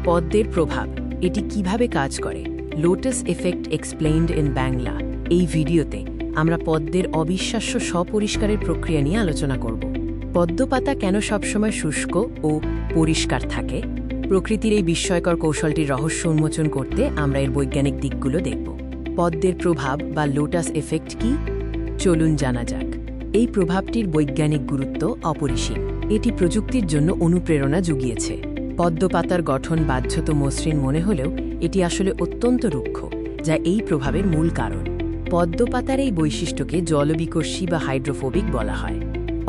পদ্মের প্রভাব, এটি কিভাবে কাজ করে, lotus effect explained in Bangla. এই ভিডিওতে আমরা পদ্মের অবিশ্বাস্য স্বপরিষ্কারের প্রক্রিয়া নিয়ে আলোচনা করব। পদ্মপাতা কেন সবসময় শুষ্ক ও পরিষ্কার থাকে, প্রকৃতির এই বিস্ময়কর কৌশলটির রহস্য উন্মোচন করতে আমরা এর বৈজ্ঞানিক দিকগুলো দেখব। পদ্মের প্রভাব বা লোটাস এফেক্ট কি, চলুন জানা যাক। এই প্রভাবটির বৈজ্ঞানিক গুরুত্ব অপরিসীম। এটি প্রযুক্তির জন্য অনুপ্রেরণা জুগিয়েছে। পদ্মপাতার গঠন বাহ্যত মসৃণ মনে হলেও এটি আসলে অত্যন্ত রুক্ষ, যা এই প্রভাবের মূল কারণ। পদ্মপাতার এই বৈশিষ্ট্যকে জলবিকর্ষী বা হাইড্রোফোবিক বলা হয়,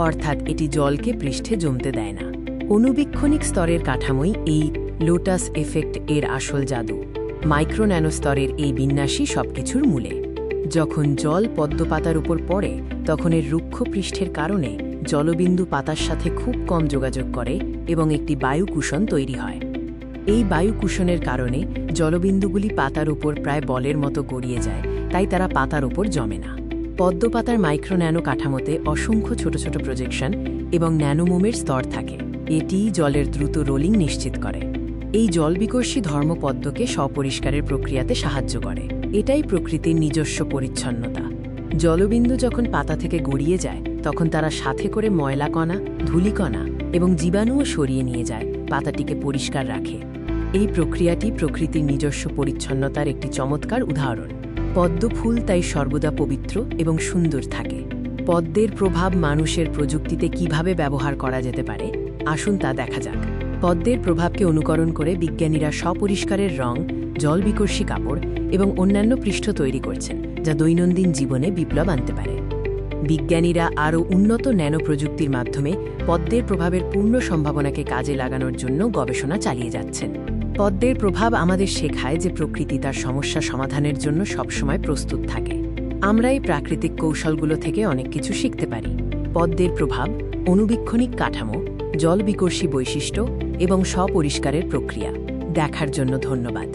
অর্থাৎ এটি জলকে পৃষ্ঠে জমতে দেয় না। অণুবীক্ষণিক স্তরের কাঠামোই এই লোটাস এফেক্ট এর আসল জাদু। মাইক্রো ন্যানো স্তরের এই বিন্যাসই সবকিছুর মূলে। যখন জল পদ্মপাতার উপর পড়ে তখন এর রুক্ষ পৃষ্ঠের কারণে জলবিন্দু পাতার সাথে খুব কম যোগাযোগ করে এবং একটি বায়ুকুশন তৈরি হয়। এই বায়ুকুশনের কারণে জলবিন্দুগুলি পাতার উপর প্রায় বলের মতো গড়িয়ে যায়, তাই তারা পাতার উপর জমে না। পদ্মপাতার মাইক্রো ন্যানো কাঠামোতে অসংখ্য ছোট ছোট প্রজেকশন এবং ন্যানোমোমের স্তর থাকে। এটিই জলের দ্রুত রোলিং নিশ্চিত করে। এই জলবিকর্ষী ধর্ম পদ্মকে স্বপরিষ্কারের প্রক্রিয়াতে সাহায্য করে। এটাই প্রকৃতির নিজস্ব পরিচ্ছন্নতা। জলবিন্দু যখন পাতা থেকে গড়িয়ে যায় তখন তারা সাথে করে ময়লাকণা, ধূলিকণা এবং জীবাণুও সরিয়ে নিয়ে যায়, পাতাটিকে পরিষ্কার রাখে। এই প্রক্রিয়াটি প্রকৃতির নিজস্ব পরিচ্ছন্নতার একটি চমৎকার উদাহরণ। পদ্ম ফুল তাই সর্বদা পবিত্র এবং সুন্দর থাকে। পদ্মের প্রভাব মানুষের প্রযুক্তিতে কিভাবে ব্যবহার করা যেতে পারে, আসুন তা দেখা যাক। পদ্মের প্রভাবকে অনুকরণ করে বিজ্ঞানীরা স্বপরিষ্কারের রং, জলবিকর্ষী কাপড় এবং অন্যান্য পৃষ্ঠ তৈরি করছেন, যা দৈনন্দিন জীবনে বিপ্লব আনতে পারে। বিজ্ঞানীরা আরও উন্নত ন্যানো প্রযুক্তির মাধ্যমে পদ্মের প্রভাবের পূর্ণ সম্ভাবনাকে কাজে লাগানোর জন্য গবেষণা চালিয়ে যাচ্ছেন। পদ্মের প্রভাব আমাদের শেখায় যে প্রকৃতি তার সমস্যা সমাধানের জন্য সবসময় প্রস্তুত থাকে। আমরা এই প্রাকৃতিক কৌশলগুলো থেকে অনেক কিছু শিখতে পারি। পদ্মের প্রভাব, অণুবীক্ষণিক কাঠামো, জলবিকর্ষী বৈশিষ্ট্য এবং স্বপরিষ্কারের প্রক্রিয়া দেখার জন্য ধন্যবাদ।